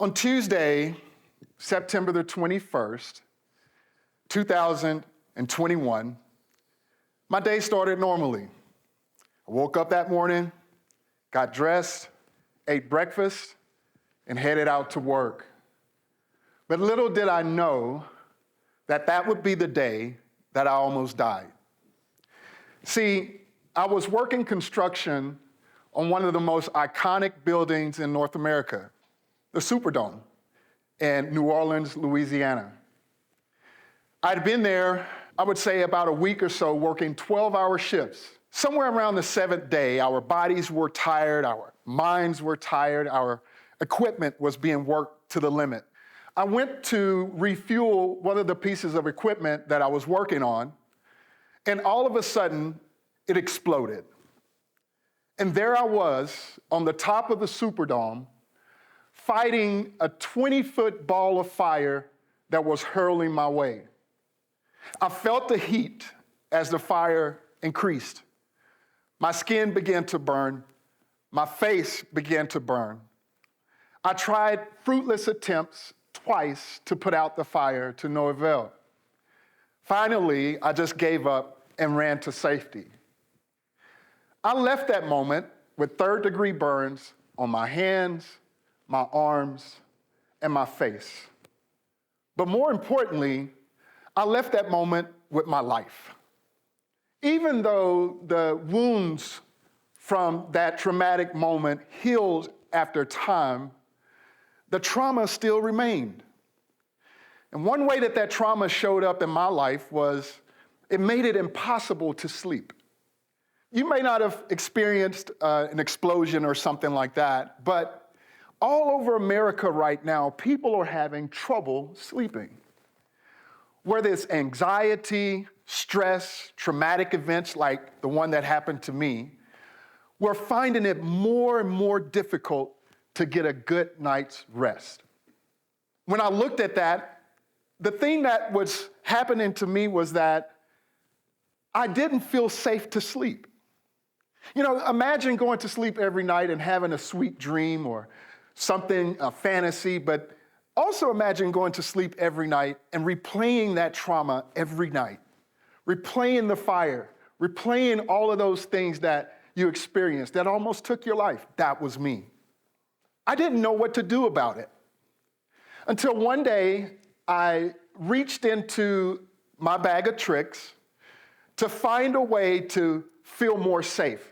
On Tuesday, September the 21st, 2021, my day started normally. I woke up that morning, got dressed, ate breakfast, and headed out to work. But little did I know that that would be the day that I almost died. See, I was working construction on one of the most iconic buildings in North America, the Superdome in New Orleans, Louisiana. I'd been there, I would say, about a week or so, working 12-hour shifts. Somewhere around the seventh day, our bodies were tired, our minds were tired, our equipment was being worked to the limit. I went to refuel one of the pieces of equipment that I was working on, and all of a sudden, it exploded. And there I was on the top of the Superdome, fighting a 20-foot ball of fire that was hurling my way. I felt the heat as the fire increased. My skin began to burn. My face began to burn. I tried fruitless attempts twice to put out the fire to no avail. Finally, I just gave up and ran to safety. I left that moment with third-degree burns on my hands, my arms, and my face. But more importantly, I left that moment with my life. Even though the wounds from that traumatic moment healed after time, the trauma still remained. And one way that trauma showed up in my life was it made it impossible to sleep. You may not have experienced an explosion or something like that, but all over America right now, people are having trouble sleeping. Whether it's anxiety, stress, traumatic events like the one that happened to me, we're finding it more and more difficult to get a good night's rest. When I looked at that, the thing that was happening to me was that I didn't feel safe to sleep. You know, imagine going to sleep every night and having a sweet dream or something, a fantasy, but also imagine going to sleep every night and replaying that trauma every night, replaying the fire, replaying all of those things that you experienced that almost took your life. That was me. I didn't know what to do about it until one day I reached into my bag of tricks to find a way to feel more safe.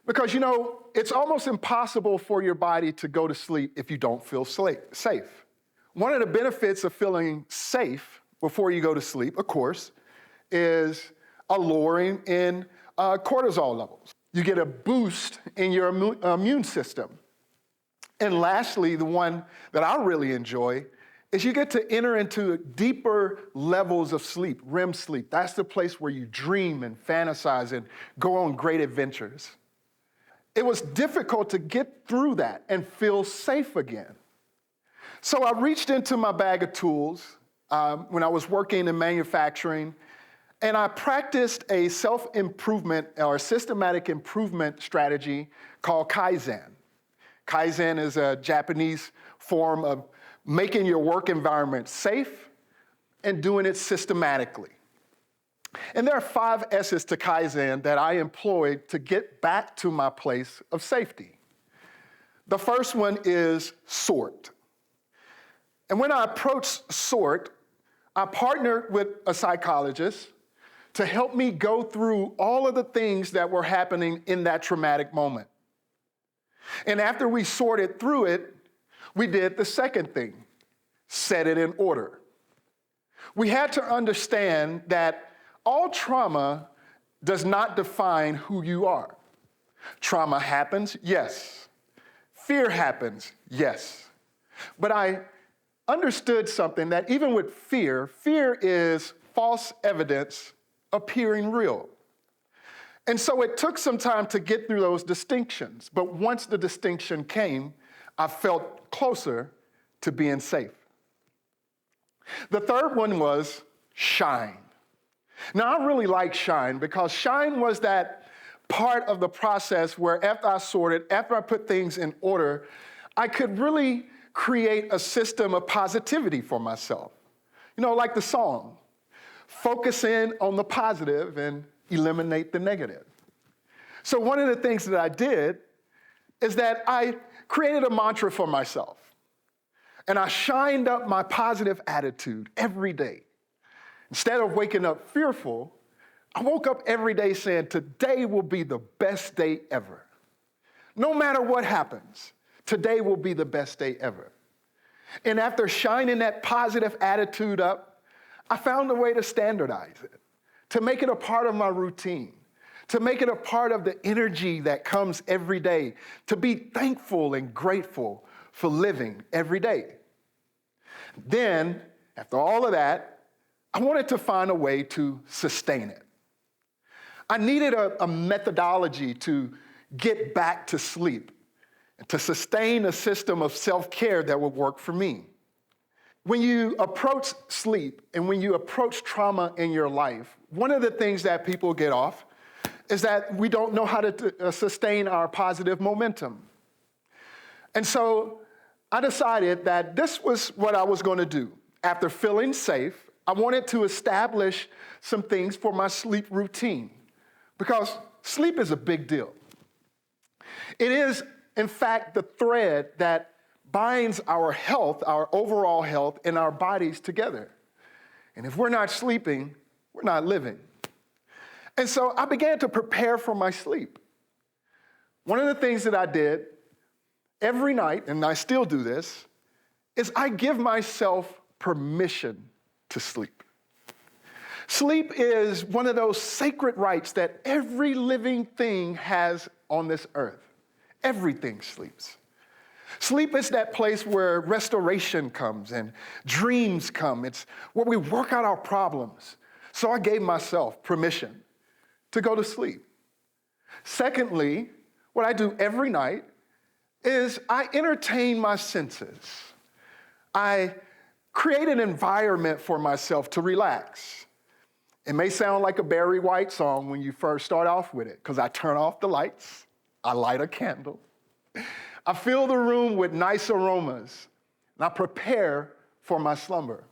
Because, you know, it's almost impossible for your body to go to sleep if you don't feel safe. One of the benefits of feeling safe before you go to sleep, of course, is a lowering in cortisol levels. You get a boost in your immune system. And lastly, the one that I really enjoy is you get to enter into deeper levels of sleep, REM sleep. That's the place where you dream and fantasize and go on great adventures. It was difficult to get through that and feel safe again. So I reached into my bag of tools when I was working in manufacturing, and I practiced a self-improvement or systematic improvement strategy called Kaizen. Kaizen is a Japanese form of making your work environment safe and doing it systematically. And there are 5 S's to Kaizen that I employed to get back to my place of safety. The first one is sort. And when I approached sort, I partnered with a psychologist to help me go through all of the things that were happening in that traumatic moment. And after we sorted through it, we did the second thing, set it in order. We had to understand that all trauma does not define who you are. Trauma happens, yes. Fear happens, yes. But I understood something that even with fear is false evidence appearing real. And so it took some time to get through those distinctions. But once the distinction came, I felt closer to being safe. The third one was shine. Now, I really like shine because shine was that part of the process where after I sorted, after I put things in order, I could really create a system of positivity for myself. You know, like the song, focus in on the positive and eliminate the negative. So one of the things that I did is that I created a mantra for myself. And I shined up my positive attitude every day. Instead of waking up fearful, I woke up every day saying, today will be the best day ever. No matter what happens, today will be the best day ever. And after shining that positive attitude up, I found a way to standardize it, to make it a part of my routine, to make it a part of the energy that comes every day, to be thankful and grateful for living every day. Then, after all of that, I wanted to find a way to sustain it. I needed a methodology to get back to sleep, and to sustain a system of self-care that would work for me. When you approach sleep and when you approach trauma in your life, one of the things that people get off is that we don't know how to sustain our positive momentum. And so I decided that this was what I was going to do. After feeling safe, I wanted to establish some things for my sleep routine, because sleep is a big deal. It is, in fact, the thread that binds our health, our overall health, and our bodies together. And if we're not sleeping, we're not living. And so I began to prepare for my sleep. One of the things that I did every night, and I still do this, is I give myself permission to sleep. Sleep is one of those sacred rights that every living thing has on this earth. Everything sleeps. Sleep is that place where restoration comes and dreams come. It's where we work out our problems. So I gave myself permission to go to sleep. Secondly, what I do every night is I entertain my senses. I create an environment for myself to relax. It may sound like a Barry White song when you first start off with it, because I turn off the lights, I light a candle, I fill the room with nice aromas, and I prepare for my slumber.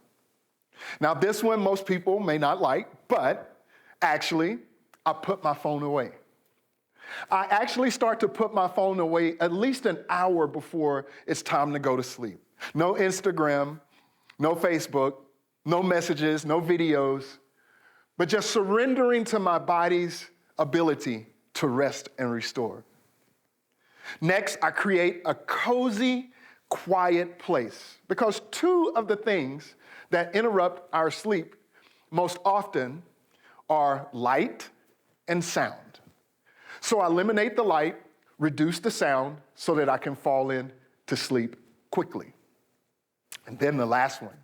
Now, this one most people may not like, but actually, I put my phone away. I actually start to put my phone away at least an hour before it's time to go to sleep. No Instagram, no Facebook, no messages, no videos, but just surrendering to my body's ability to rest and restore. Next, I create a cozy, quiet place, because two of the things that interrupt our sleep most often are light and sound. So I eliminate the light, reduce the sound so that I can fall in to sleep quickly. And then the last one,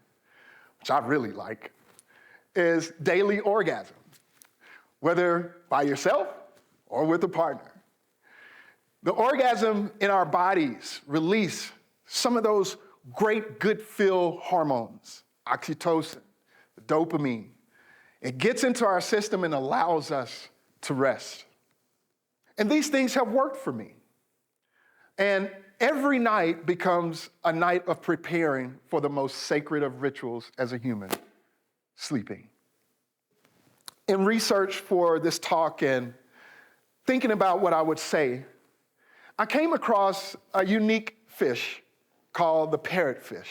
which I really like, is daily orgasm, whether by yourself or with a partner. The orgasm in our bodies release some of those great good feel hormones, oxytocin, dopamine. It gets into our system and allows us to rest. And these things have worked for me. And every night becomes a night of preparing for the most sacred of rituals as a human, sleeping. In research for this talk and thinking about what I would say, I came across a unique fish called the parrotfish.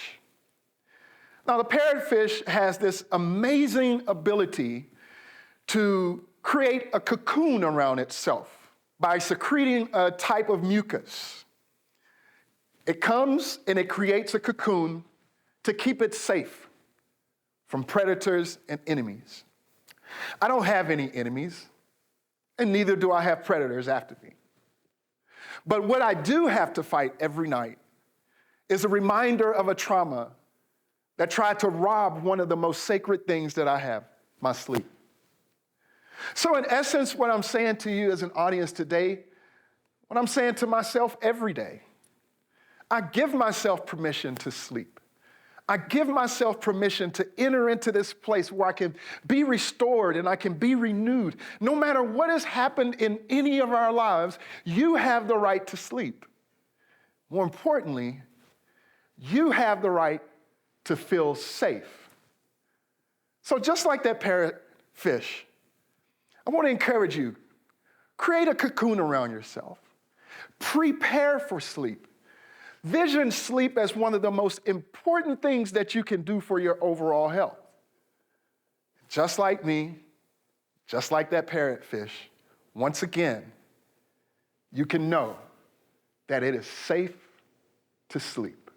Now, the parrotfish has this amazing ability to create a cocoon around itself by secreting a type of mucus. It comes and it creates a cocoon to keep it safe from predators and enemies. I don't have any enemies, and neither do I have predators after me. But what I do have to fight every night is a reminder of a trauma that tried to rob one of the most sacred things that I have, my sleep. So in essence, what I'm saying to you as an audience today, what I'm saying to myself every day, I give myself permission to sleep. I give myself permission to enter into this place where I can be restored and I can be renewed. No matter what has happened in any of our lives, you have the right to sleep. More importantly, You have the right to feel safe. So just like that parrotfish, I want to encourage you, create a cocoon around yourself. Prepare for sleep. Vision sleep as one of the most important things that you can do for your overall health. Just like me, just like that parrotfish, once again, you can know that it is safe to sleep.